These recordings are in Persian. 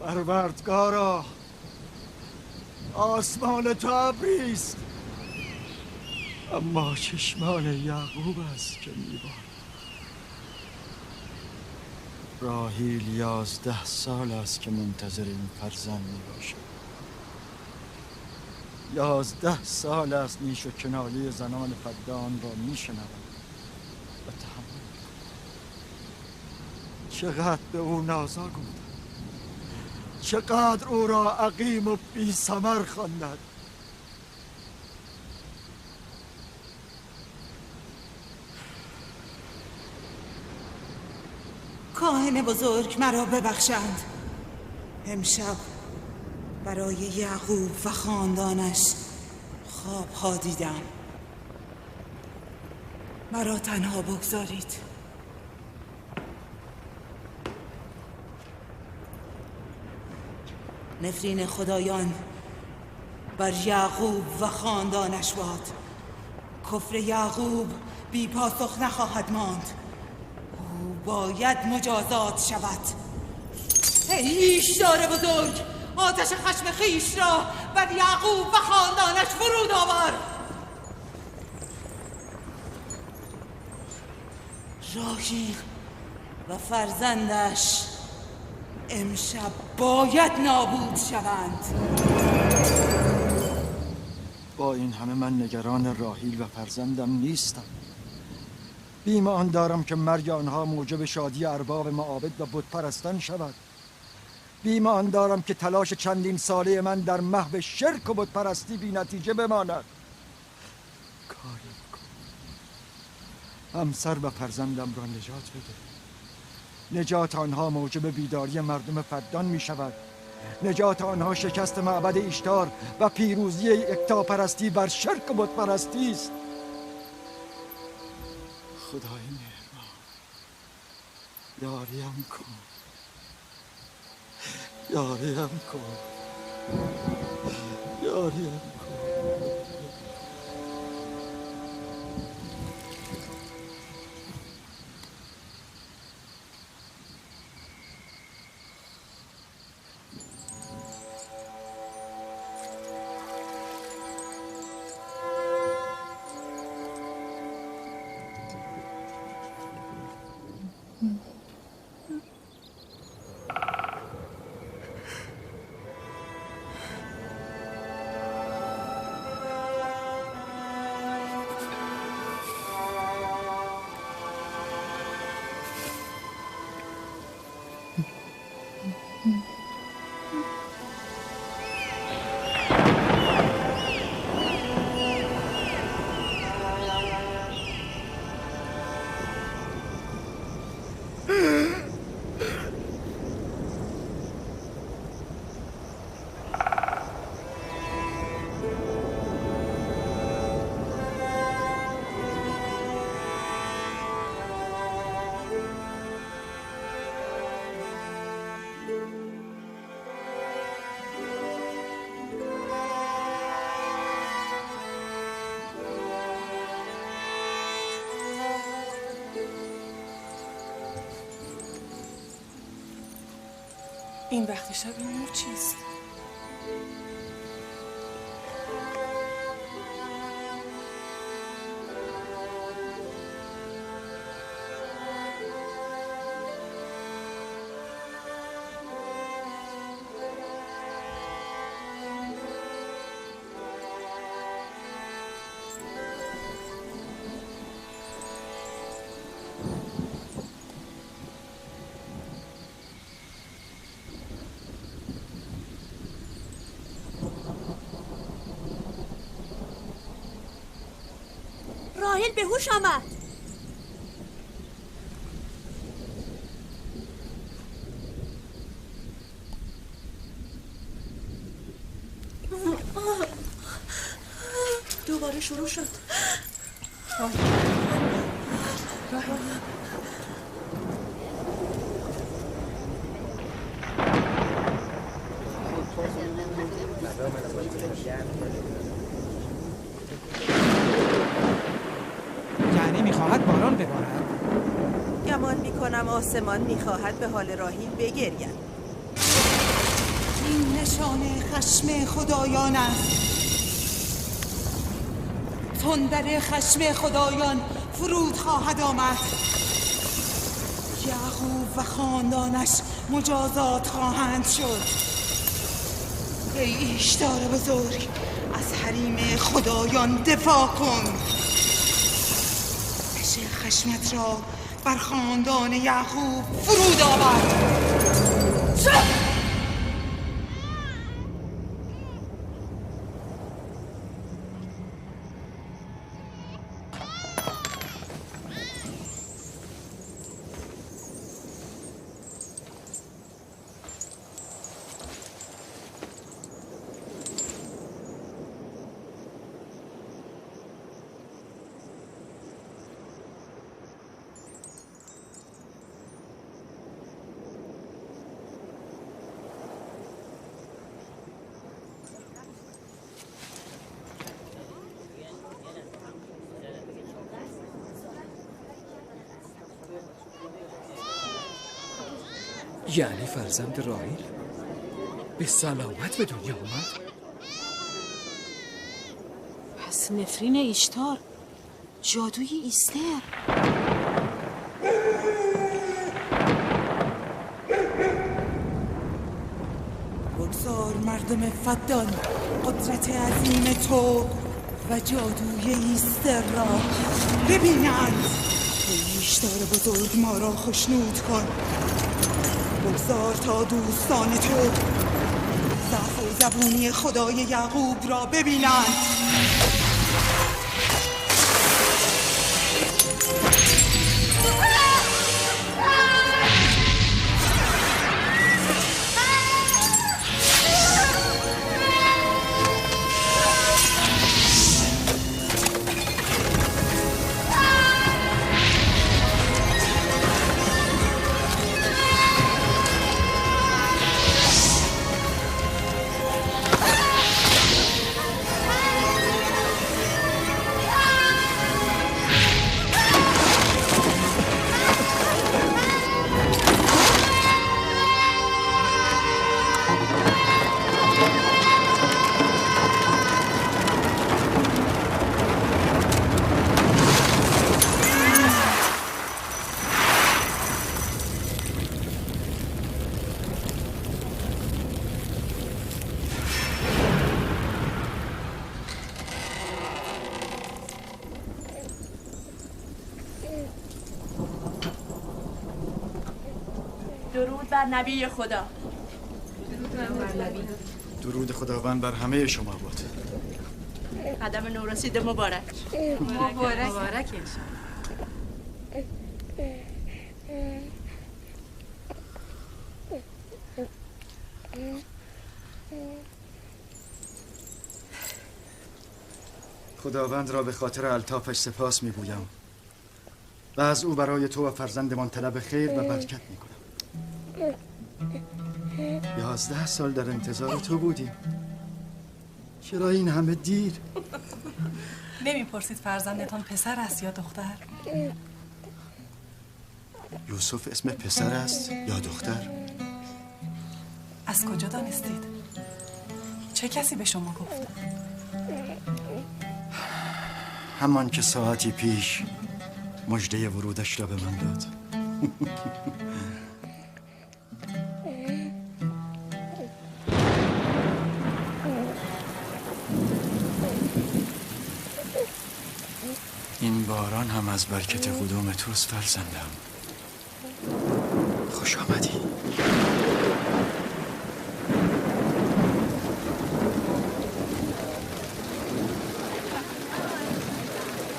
پروردگارا، آسمان تو ابریست، اما چشمان یعقوب است که می‌بارد. راحیل 11 سال است که منتظر این فرزند میباشد. 11 سال است نیش و کنایه زنان فدان را میشنود و تحمل میکند. چقدر به او نازا گفتند، چقدر او را عقیم و بی ثمر خواندند. کاهن بزرگ مرا ببخشند. امشب برای یعقوب و خاندانش خوابها دیدم. مرا تنها بگذارید. نفرین خدایان بر یعقوب و خاندانش باد. کفر یعقوب بی پاسخ نخواهد ماند. او باید مجازات شود. ای ایشدار بزرگ، آتش خشم خیش را بر یعقوب و خاندانش فرود آور. راحیل و فرزندش امشب باید نابود شوند. با این همه من نگران راحیل و فرزندم نیستم. بیم آن دارم که مرگ آنها موجب شادی ارباب معابد و بت پرستان شود. بیم آن دارم که تلاش چندین ساله من در محو شرک و بت پرستی بی نتیجه بماند. کاری کن همسر و فرزندم را نجات بده. نجات آنها موجب بیداری مردم فدان می شود. نجات آنها شکست معبد ایشتار و پیروزی یکتاپرستی بر شرک و بت پرستی است. خدای مهربان، یاریم کن، یاریم کن، یاریم کن. این وقت شب این نور چیست؟ راحیل به هوش آمد. دوباره شروع شد. یعنی میخواهد باران ببارد؟ گمان میکنم آسمان میخواهد به حال راحیل بگرید. این نشان خشم خدایان است. تندر خشم خدایان فرود خواهد آمد. یعقوب و خاندانش مجازات خواهند شد. ای ایشتار بزرگ، از حریم خدایان دفاع کن. خشمت را بر خاندان یعقوب فرود آور. یعنی فرزند راحیل به سلامت به دنیا اومد؟ پس نفرین ایشتار، جادوی ایستر. بگذار مردم فدان قدرت عظیم تو و جادوی ایستر را ببینند. ایشتار بزرگ ما را خوشنود کن. بگذار تا دوستان تو ضعف و زبونی خدای یعقوب را ببینند. درود بر نبی خدا. درود خداوند بر همه شما بود. قدم نورسیده مبارک. مبارک خداوند را به خاطر الطافش سپاس میگویم و از او برای تو و فرزندمان طلب خیر و برکت میکنم. 11 سال در انتظار تو بودیم. چرا این همه دیر؟ نمیپرسید فرزندتان پسر است یا دختر؟ یوسف اسم پسر است یا دختر؟ از کجا دانستید؟ چه کسی به شما گفت؟ همان که ساعتی پیش مژده ورودش را به من داد. این باران هم از برکت قدوم توست فرزندم. خوش آمدی.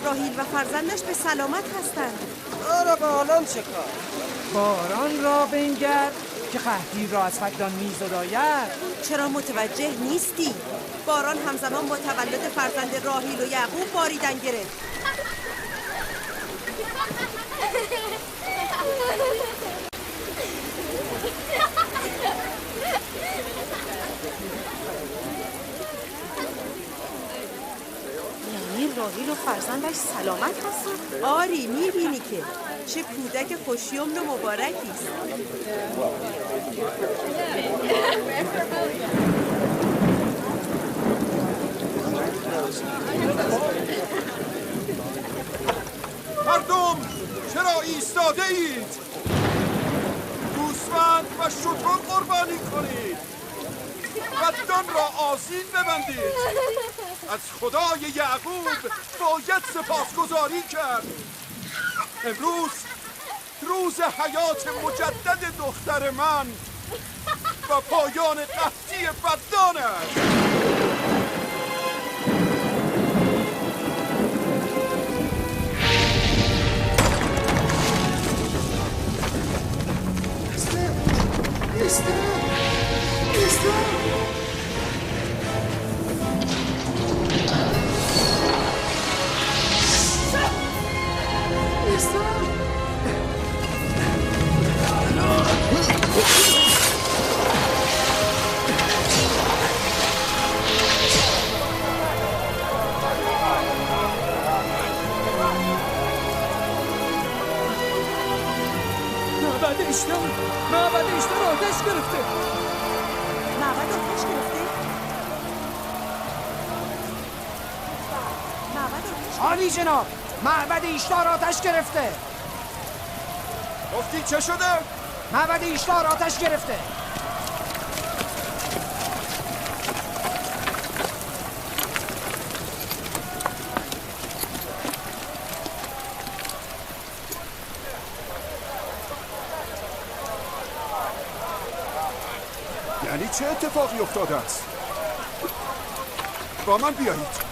راحیل و فرزندش به سلامت هستند. آره باران چه کار؟ باران را بنگر که قحطی را از فقدان می‌زداید. چرا متوجه نیستی؟ باران همزمان با تولد فرزند راحیل و یعقوب باریدن گرفت. یعنی راحیل و فرزندش همش سلامت هستن؟ آری میبینی که چه کودک خوشیومن و مبارکیست. مردم چرا ایستاده اید؟ گوسفند و شتر قربانی کنید، بدان را آذین ببندید. از خدای یعقوب باید سپاسگزاری کرد. امروز روز حیات مجدد دختر من و پایان قحطی بدان است. معبد اشتر آتش گرفته. معبد آتش گرفته؟ عالی جناب، معبد ایشتار آتش گرفته. گفتی چه شده؟ معبد ایشتار آتش گرفته. یعنی چه اتفاقی افتاده است؟ با من بیایید.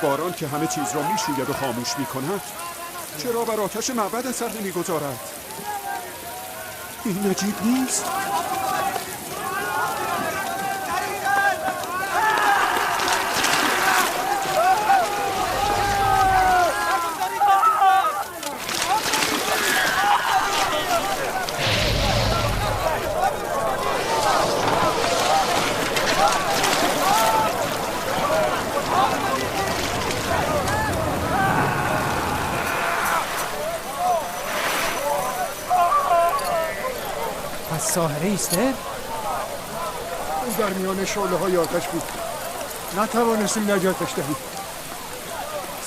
باران که همه چیز را میشوید و خاموش میکند، چرا بر آتش معبد اثر نمیگذارد؟ این عجیب نیست؟ ساحره ایسته؟ اون در میان شعله های آتش بود، نتوانستیم نجاتش دهیم.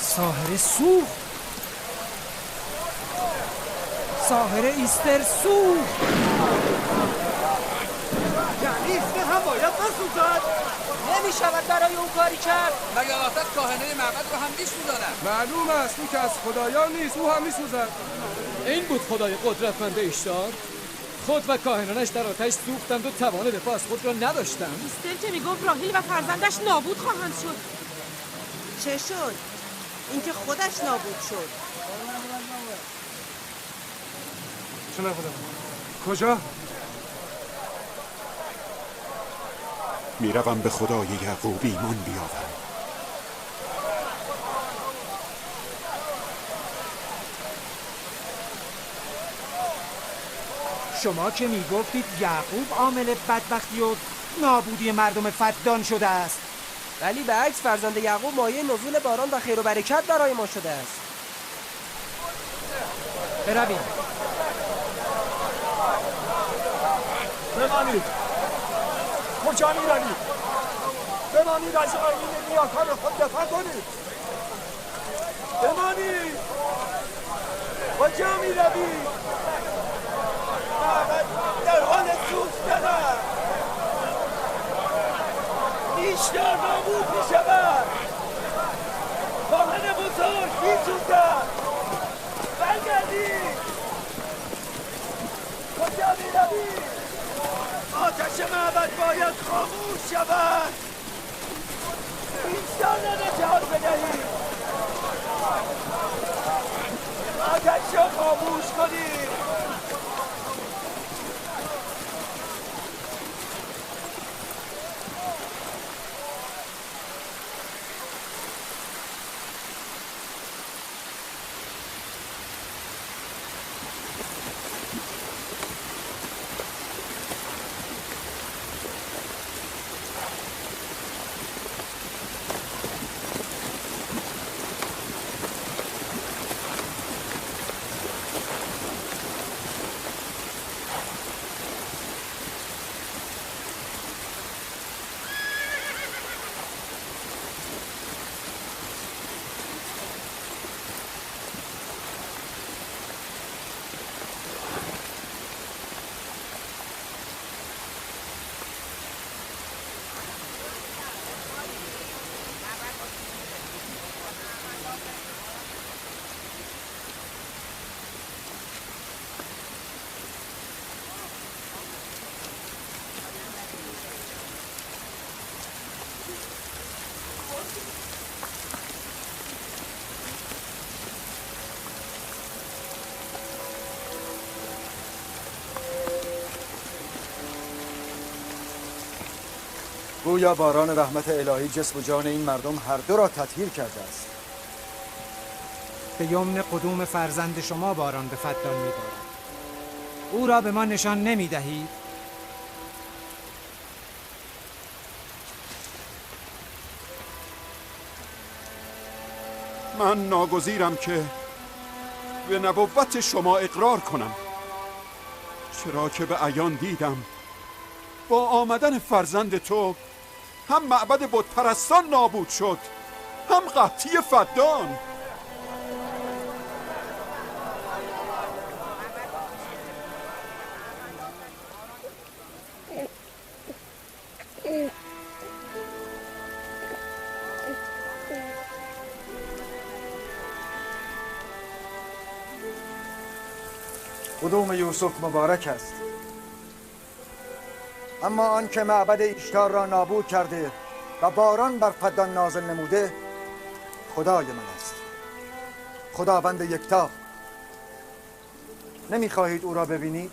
ساحره سوخت. ساحره ایستر سوخت. یعنی ایستر هم باید بسوزد؟ نمیشود برای اون کاری کرد. مگر آتش کاهنه معبد رو هم میسوزاند؟ معلوم است او که از خدایان نیست، او هم میسوزد. این بود خدای قدرتمند اشتار؟ خود و کاهنانش در آتش سوختند و توان دفاع از خود را نداشتند. ایستر که میگفت راهیل و فرزندش نابود خواهند شد. چه شد؟ اینکه خودش نابود شد. چه نخودم؟ کجا؟ میروم به خدای یعقوب ایمان بیاورم. شما که میگفتید یعقوب عامل بدبختی و نابودی مردم فدان شده است، ولی به عکس فرزند یعقوب مایه نزول باران و خیر و برکت برای ما شده است. برویم. بمانید. کجا میروید؟ بمانید، از آیین نیاکان خود دفاع کنید. بمانید. کجا میروید؟ معبد در حال سوختن میزنم. ایشتار نابود میشود. خواهن بزرگ میسوزد. برگردید. کجا میروید؟ آتش معبد باید خاموش شود. ایشتار را نجات بدهید. آتش را خاموش کنید. گویا باران رحمت الهی جسم و جان این مردم هر دو را تطهیر کرده است. به یمن قدوم فرزند شما باران به فدان می‌بارد. او را به ما نشان نمی‌دهید؟ من ناگزیرم که به نبوت شما اقرار کنم، چرا که به عیان دیدم با آمدن فرزند تو هم معبد بت پرستان نابود شد، هم قحطی فدان. قدوم یوسف مبارک است، اما آن که معبد ایشتار را نابود کرده و باران بر فدان نازل نموده خدای من است، خداوند یکتا. نمیخواهید او را ببینید؟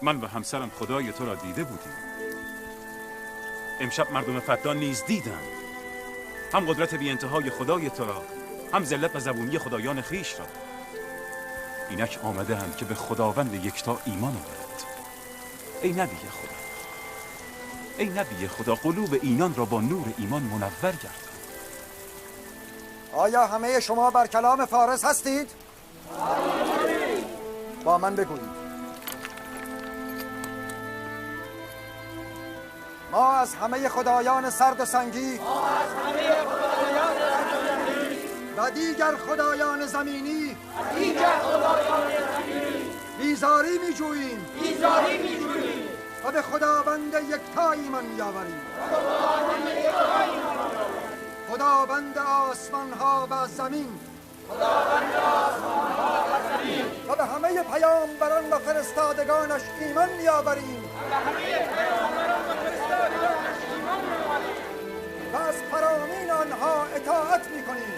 من و همسرم خدای تو را دیده بودیم. امشب مردم فدان نیز دیدند، هم قدرت بی انتهای خدای تو را، هم ذلت و زبونی خدایان خیش را. اینک آمده هم که به خداوند یکتا ایمان آورند. ای نبی خدا، ای نبی خدا، قلوب اینان را با نور ایمان منور گردان. آیا همه شما بر کلام فارس هستید؟ با من بگویید. ما از همه خدایان سرد و سنگی و دیگر خدایان زمینی بیزاری می جوییم و به خداوند یکتا ایمان می‌آوریم. خداوند آسمان ها و زمین و به همه پیامبران و فرستادگانش ایمان می‌آوریم و از فرامین آنها اطاعت می‌کنیم.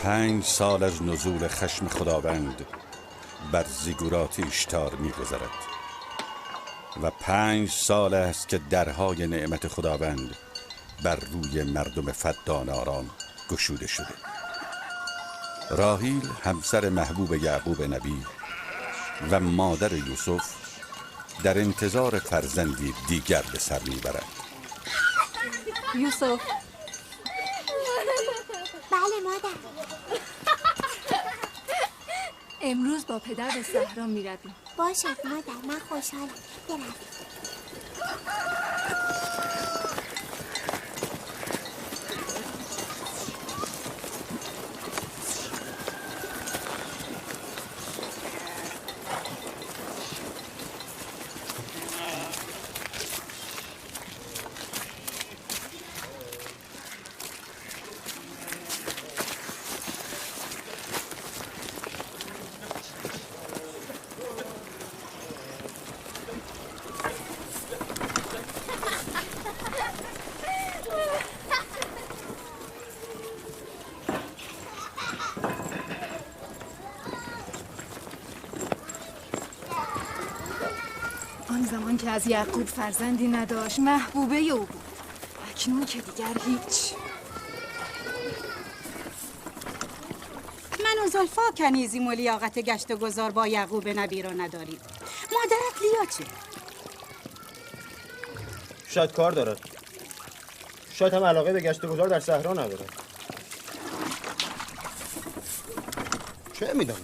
پنج سال از نزول خشم خداوند بر زیگورات ایشتار می‌گذرد و 5 سال است که درهای نعمت خداوند بر روی مردم فدان آرام گشوده شده. راحیل همسر محبوب یعقوب نبی و مادر یوسف در انتظار فرزندی دیگر به سر میبرد. یوسف. بله مادر. امروز با پدر به صحرا میرویم. باشد مادر، من خوشحالم. برویم. آن زمان که از یعقوب فرزندی نداشت محبوبه او بود. اکنون که دیگر هیچ. من و زلفا کنیزیم و لیاقت گشت و گذار با یعقوب نبی را نداریم. مادرت لیا چه؟ شاید کار دارد. شاید هم علاقه به گشت و گذار در صحرا ندارد. چه میدانم؟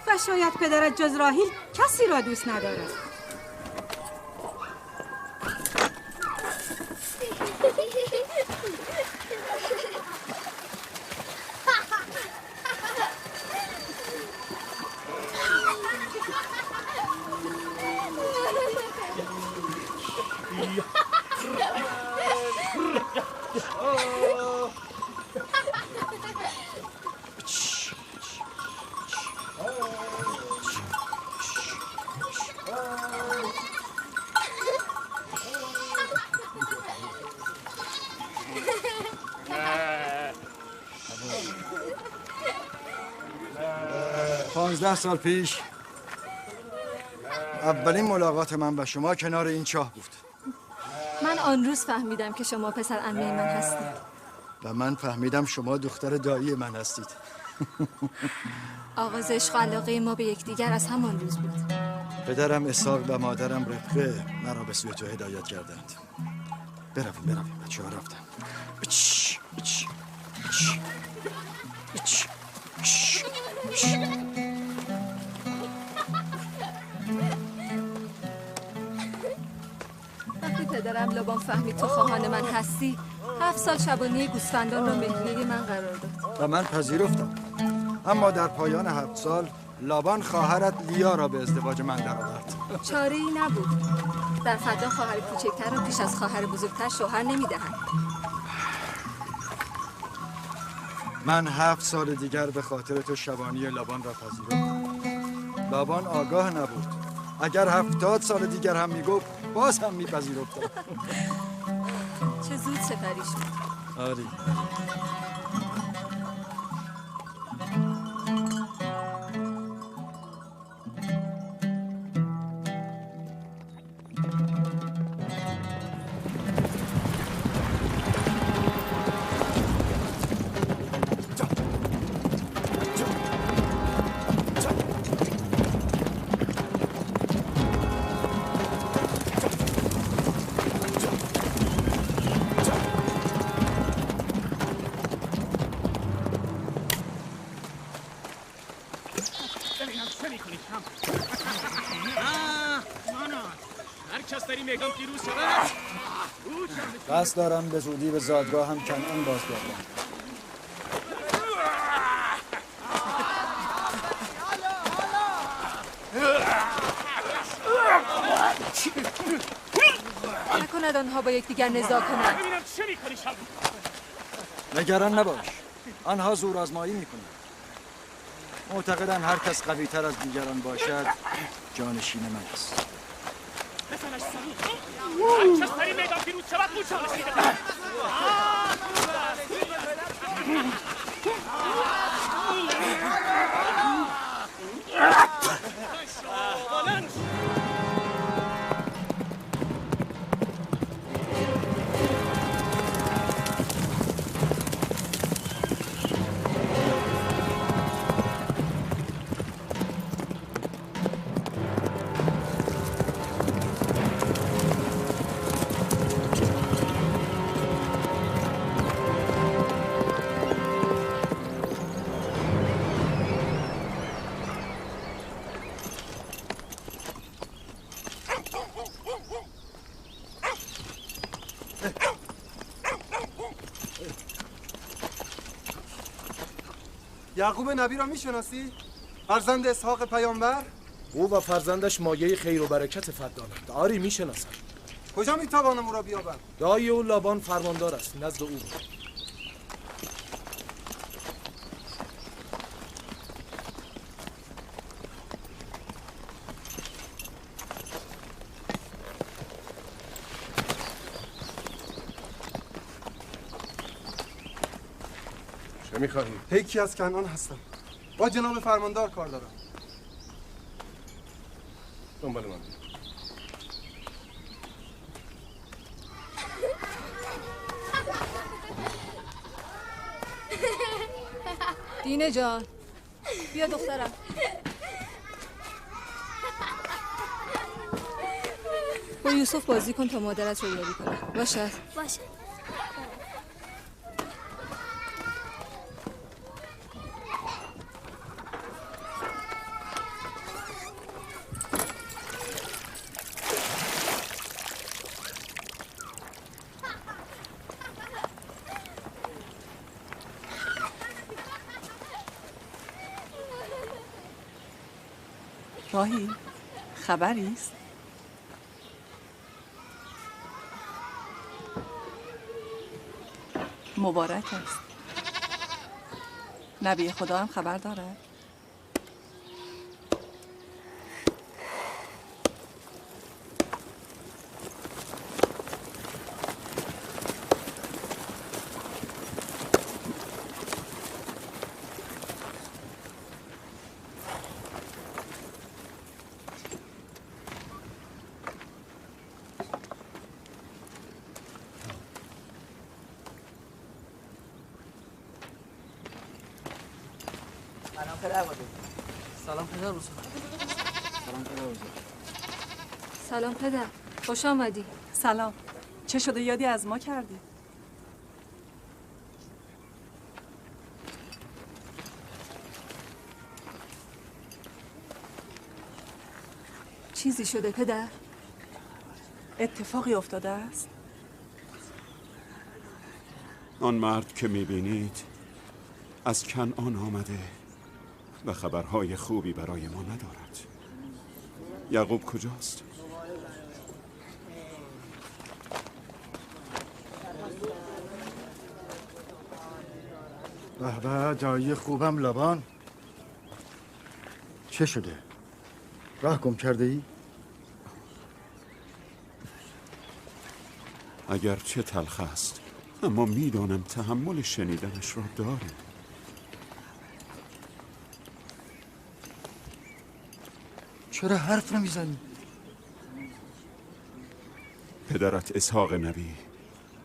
و شاید پدرت جز راحیل کسی را دوست ندارد. سال پیش اولین ملاقات من با شما کنار این چاه بود. من آن روز فهمیدم که شما پسر عمه من هستید. و من فهمیدم شما دختر دایی من هستید. آغاز عشق و علاقه ما به یکدیگر از همان روز بود. پدرم اسحاق و مادرم ربقه مرا به سوی تو هدایت کردند. برویم بچه‌ها رفتن. وقتی پدرم لابان فهمید تو خواهان من هستی 7 سال شبانه گوسفندان را مهریه من قرار داد و من پذیرفتم. اما در پایان 7 سال لابان خواهرت لیا را به ازدواج من درآورد. چاره‌ای نبود. در فدا خواهر کوچکتر را پیش از خواهر بزرگتر شوهر نمی‌دهند. من 7 سال دیگر به خاطر تو شبانی لابان را پذیرفتم. لابان آگاه نبود. اگر 70 سال دیگر هم میگفت باز هم میپذیرفتم. چه زود سپری شد. آری. قصد دارم به زودی به زادگاه هم کنعان بازگردم. نکند آنها با یکدیگر نزاع کنند. نگران نباش. آنها زور آزمایی میکنند. معتقدن هر کس قوی تر از دیگران باشد جانشین من است. هر کس در این میدان پیروز شود او جانشین من است. یعقوب نبی را میشناسی؟ فرزند اسحاق پیامبر؟ او و فرزندش مایه خیر و برکت فدانند. آری میشناسم. کجا میتوانم او را بیابم؟ دایی او لابان فرماندار است، نزد او. چه میخواهی؟ پیکی از کنعان هستم. با جناب فرماندار کار دارم. دنبال من. دینه جان بیا دخترم. با یوسف بازی کن تا مادرت رو یاری کنه. باشد؟ باشه. راهی خبری است؟ مبارک است. نبی خدا هم خبر دارد؟ سلام پدر بزرگ. سلام پدر بزرگ. سلام پدر بزرگ. سلام پدر. خوش آمدی. سلام. چه شده یادی از ما کردی؟ چیزی شده پدر؟ اتفاقی افتاده است؟ آن مرد که میبینید از کنعان آمده و خبرهای خوبی برای ما ندارد. یعقوب کجاست؟ به به دایی خوبم لابان. چه شده؟ راه گم کرده ای؟ اگر چه تلخ است اما میدانم تحمل شنیدنش را داری. چرا حرف نمیزنی؟ پدرت اسحاق نبی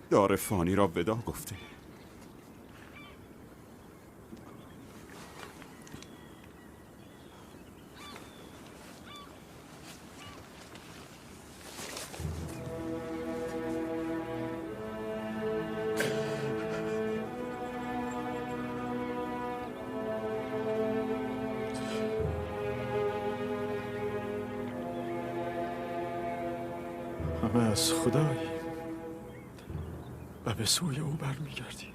دار فانی را ودا گفته. همه از خدایی و به سوی او برمیگردیم.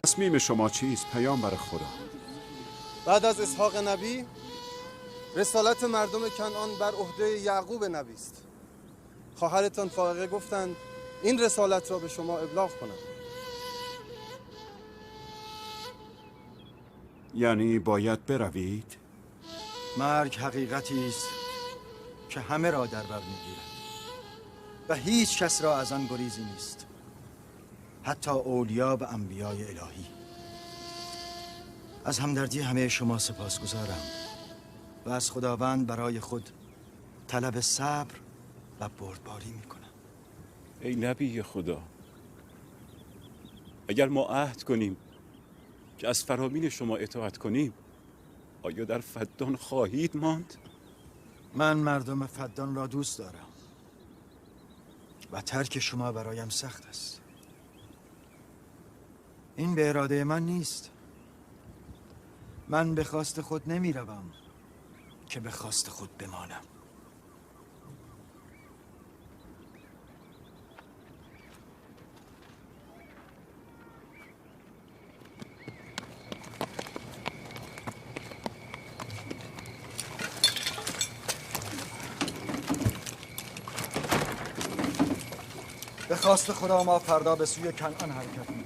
تصمیم شما چیست پیامبر خدا؟ بعد از اسحاق نبی رسالت مردم کنعان بر عهده یعقوب نبی است. خواهرتان فائقه گفتند این رسالت را به شما ابلاغ کنم. یعنی باید بروید؟ مرگ حقیقتی است که همه را در بر میگیرد و هیچ کس را از آن گریزی نیست، حتی اولیا و انبیای الهی. از همدردی همه شما سپاسگزارم و از خداوند برای خود طلب صبر و بردباری میکنم. ای نبی خدا، اگر ما عهد کنیم که از فرامین شما اطاعت کنیم، آیا در فدان خواهید ماند؟ من مردم فدان را دوست دارم و ترک شما برایم سخت است. این به اراده من نیست. من به خواست خود نمی روم که به خواست خود بمانم. به خواست خدا ما فردا به سوی کنعان حرکت می‌کنیم.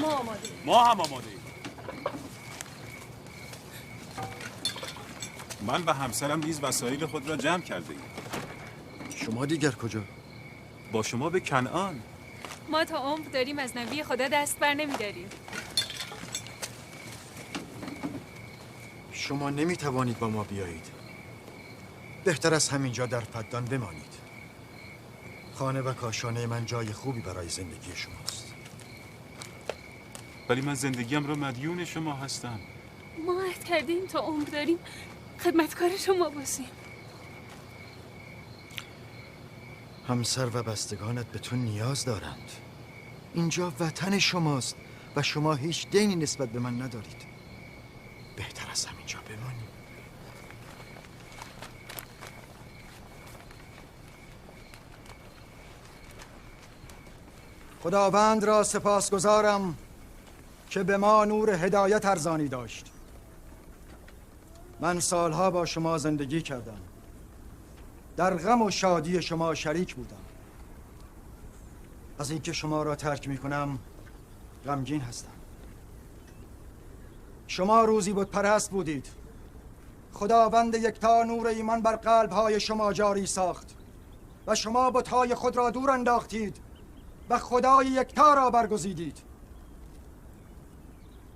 ما آماده. ما هم آماده. من و همسرم نیز وسایل خود را جمع کرده ایم. شما دیگر کجا؟ با شما به کنعان. ما تا عمر داریم از نبی خدا دست بر نمی‌داریم. شما نمی‌توانید با ما بیایید. بهتر از همینجا در فدان بمانید. خانه و کاشانه من جای خوبی برای زندگی شماست. ولی من زندگیم را مدیون شما هستم. ما عهد کردیم تا عمر داریم خدمتکار شما باشیم. همسر و بستگانت به تو نیاز دارند. اینجا وطن شماست و شما هیچ دینی نسبت به من ندارید. بهتر از همینجا بمانید. خداوند را سپاسگزارم که به ما نور هدایت ارزانی داشت. من سالها با شما زندگی کردم. در غم و شادی شما شریک بودم. از اینکه شما را ترک می کنم غمگین هستم. شما روزی بت پرست بودید. خداوند یکتا نور ایمان بر قلب‌های شما جاری ساخت و شما بت‌های خود را دور انداختید و خدای یکتا را برگزیدید.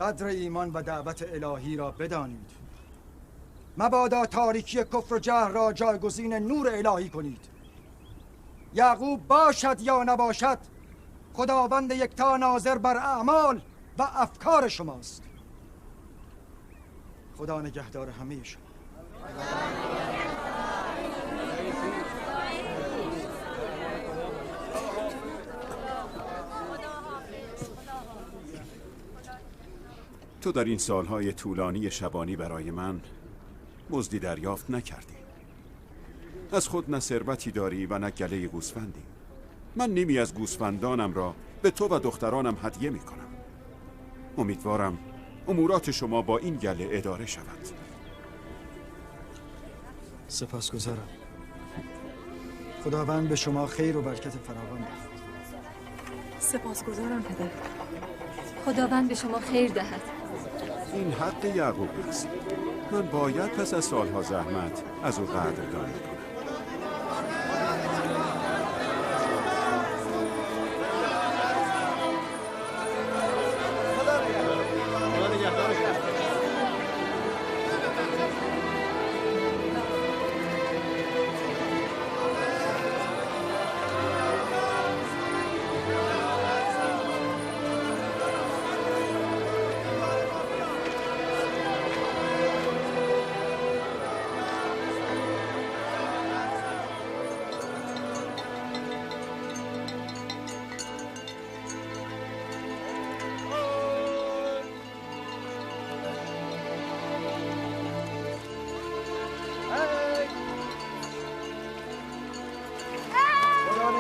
قدر ایمان و دعوت الهی را بدانید. مبادا تاریکی کفر و جهل را جایگزین نور الهی کنید. یعقوب باشد یا نباشد، خداوند یکتا ناظر بر اعمال و افکار شماست. خدا نگهدار همه شما. تو در این سالهای طولانی شبانی برای من مزدی دریافت نکردی. از خود نه ثروتی داری و نه گله گوسفندی. من نیمی از گوسفندانم را به تو و دخترانم هدیه می کنم. امیدوارم امورات شما با این گله اداره شود. سپاسگزارم. خداوند به شما خیر و برکت فراوان دهد. سپاسگزارم پدر. خداوند به شما خیر دهد. این حق یعقوب است. من باید پس از سالها زحمت از او قدردانی کنم.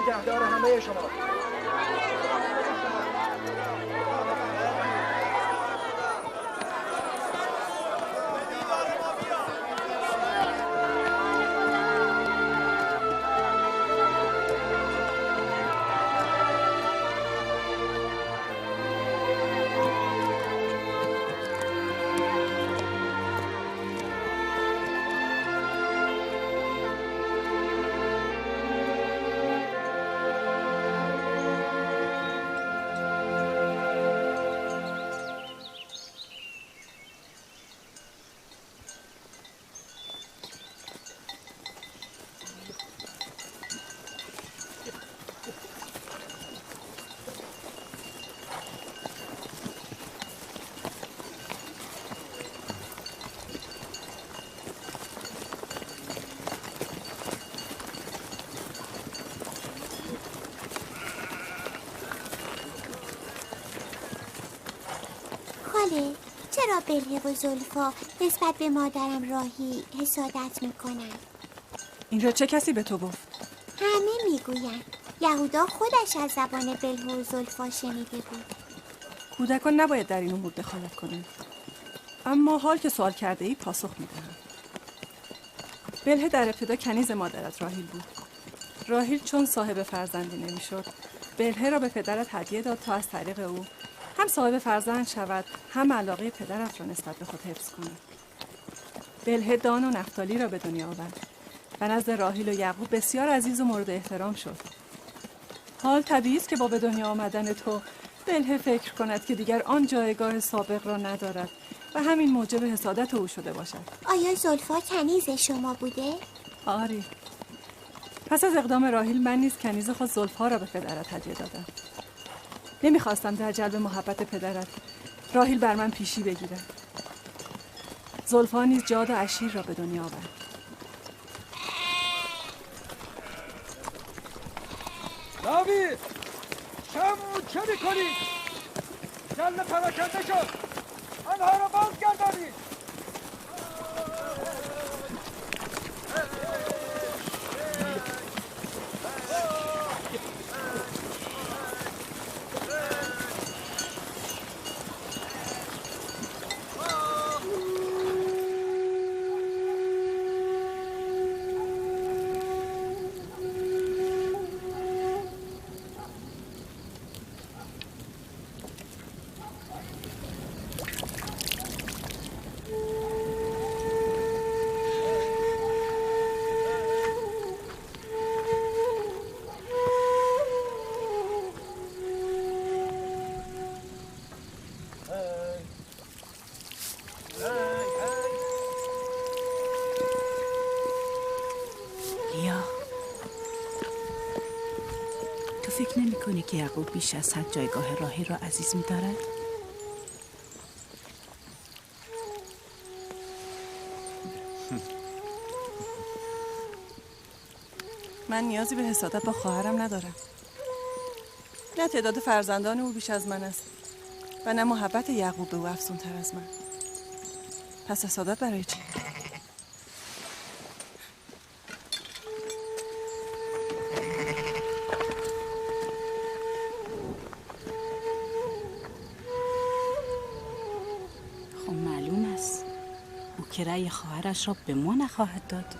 نگهدار همه شما. خوشحاله؟ چرا بلهه و زلفا نسبت به مادرم راهی حسادت میکنن؟ این را چه کسی به تو گفت؟ همه میگوین یهودا خودش از زبان بلهه و زلفا شنیده بود. کودکان نباید در این امور دخالت کنند. اما حال که سوال کرده ای پاسخ میدهم. بلهه در ابتدا کنیز مادرت راهیل بود. راهیل چون صاحب فرزندی نمیشد، بلهه را به پدرت هدیه داد تا از طریق او هم صاحب فرزند شود، هم علاقه پدرت را نسبت به خود حفظ کند. بلهه دان و نفتالی را به دنیا آورد و نزد راهیل و یعقوب بسیار عزیز و مورد احترام شد. حال طبیعی است که با به دنیا آمدن تو بلهه فکر کند که دیگر آن جایگاه سابق را ندارد و همین موجب حسادت او شده باشد. آیا زلفا کنیز شما بوده؟ آری. پس از اقدام راهیل من نیز کنیز خود زلفا را به پدرت هدیه دادم. نمیخواستم در جلب محبت پدرت راهیل بر من پیشی بگیرد. زلفا نیز جاد و عشیر را به دنیا آورد. لاوی شمون چه میکنی؟ جل پراکنده شد، آنها را بازگردانید. فکر نمی کنی که یعقوب بیش از حد جایگاه راهیل را عزیز می دارد؟ من نیازی به حسادت با خواهرم ندارم. نه تعداد فرزندان او بیش از من است و نه محبت یعقوب به او افزونتر از من. پس حسادت برای چی؟ که رأی خواهرش را به ما نخواهد داد.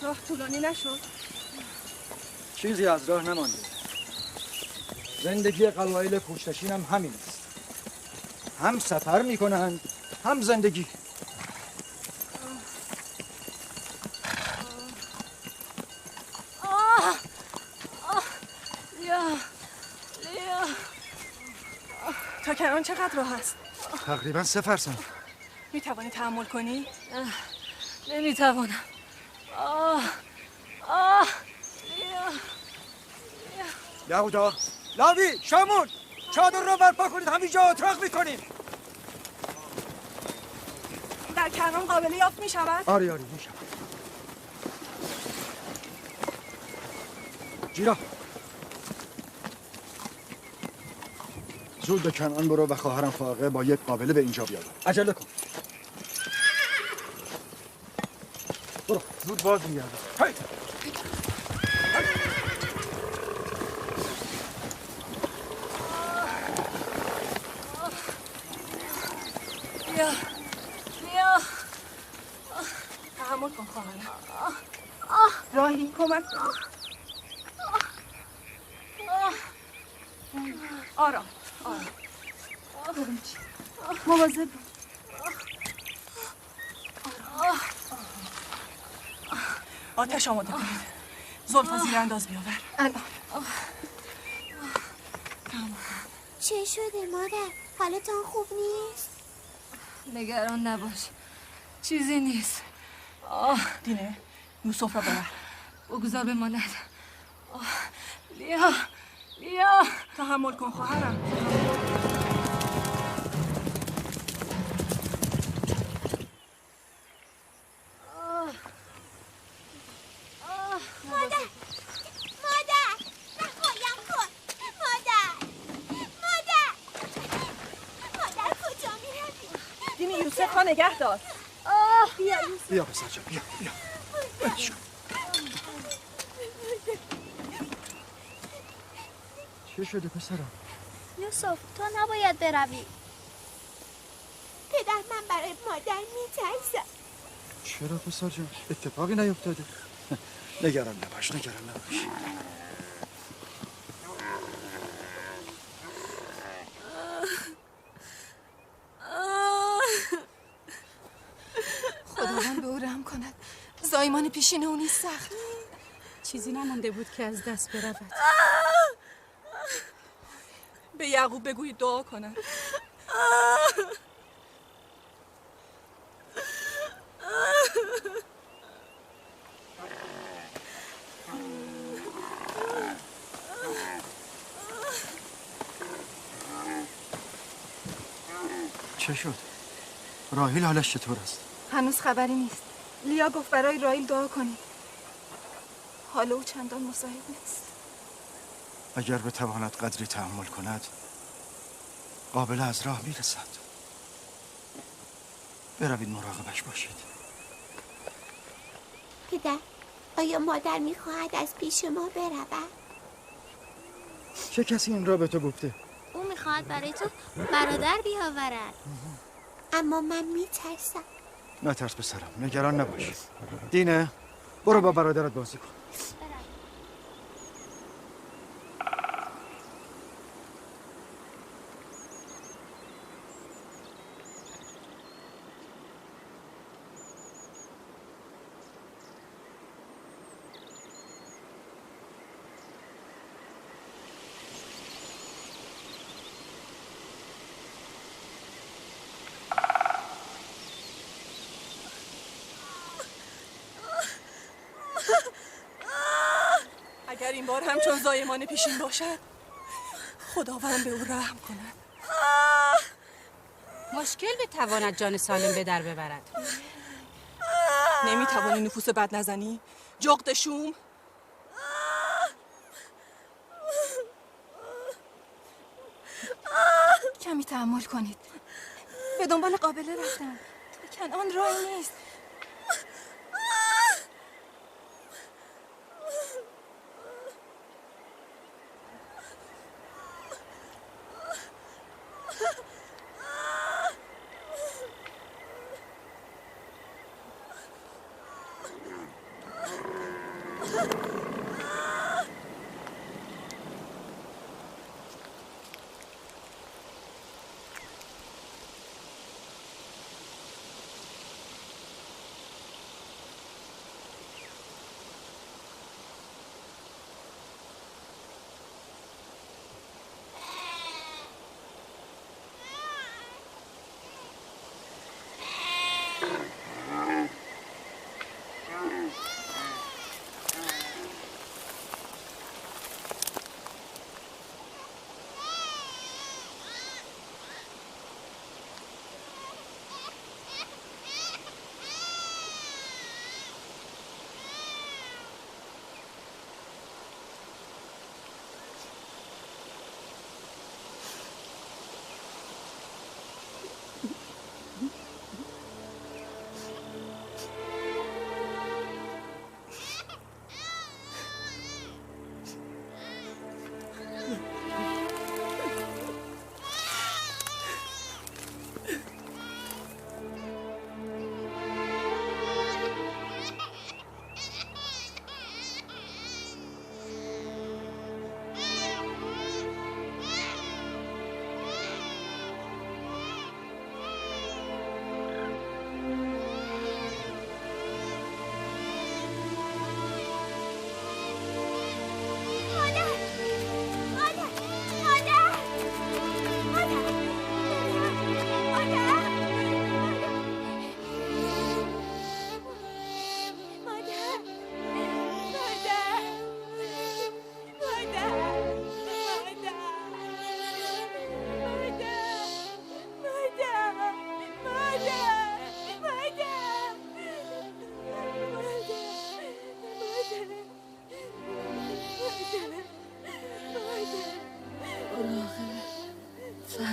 راه طولانی نشد؟ چیزی از راه نمانده. زندگی قبایل کوچ‌نشین هم همین است. هم سفر میکنند هم زندگی. لیا تا کنان چقدر راه است؟ تقریبا 3 فرسنگ. میتوانی تحمل کنی؟ نمیتوانم. یهودا، لاوی، شامون، چادر رو برپا کنید، همینجا اتراق میکنیم. در کرمان قابلی یافت میشود؟ آری میشود. جیرا زود به کنعان برو و خواهرم فاقه با یک قابله به اینجا بیاد. عجله کن. برو زود باز میگرده. بیا تحمل کن خواهرم. راهی کمک کن. آرام مواظب آتش آماده کنید. زلفا زیر انداز بیاور. چه شده مادر؟ حالتان خوب نیست؟ نگران نباش. چیزی نیست. دینه یوسف را ببر. بگذار بماند. لیا لیا تحمل کن خواهرم. مادر رهایم کن. مادر کجا میروی؟ دینه یوسف را نگه دار. بیا یوسف. بیا پسر جان بیا. چه شده پسرم؟ یوسف تو نباید بروی. پدر من برای مادر میترسم. چرا پسر جان؟ اتفاقی نیفتاده؟ نگران نباش. خداوند به او رحم کند. زایمان پیشین او نیست سخت. چیزی نمانده بود که از دست برود. به یعقوب بگویید دعا کند. چه شد؟ راحیل حالش چطور است؟ هنوز خبری نیست. لیا گفت برای راحیل دعا کنید. حال او چندان مساعد نیست. اگر بتواند قدری تحمل کند قابل از راه میرسد. بروید مراقبش باشید. پدر آیا مادر میخواهد از پیش ما برود؟ چه کسی این را به تو گفته؟ او میخواهد برای تو برادر بیاورد. اما من میترسم. نترس پسرم، نگران نباش. دینه برو با برادرت بازی کن. اگر این بار هم چون زایمان پیشین باشد خداوند به او رحم کند. مشکل بتواند جان سالم به در ببرد. نمیتوانی نفوس بد نزنی؟ جغد شوم. کمی تحمل کنید. به دنبال قابله رفتم. تا کنعان راهی نیست.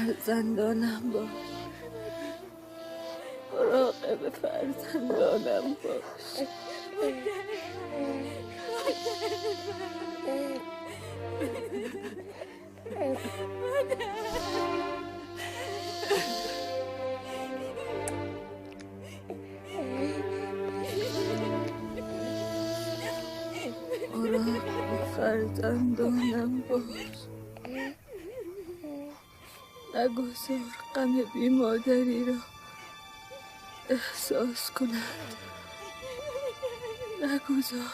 فرزندانم باش، مراقب فرزندانم باش. مراقب فرزندانم باش، نگذار غم بی مادری را احساس کند، نگذار.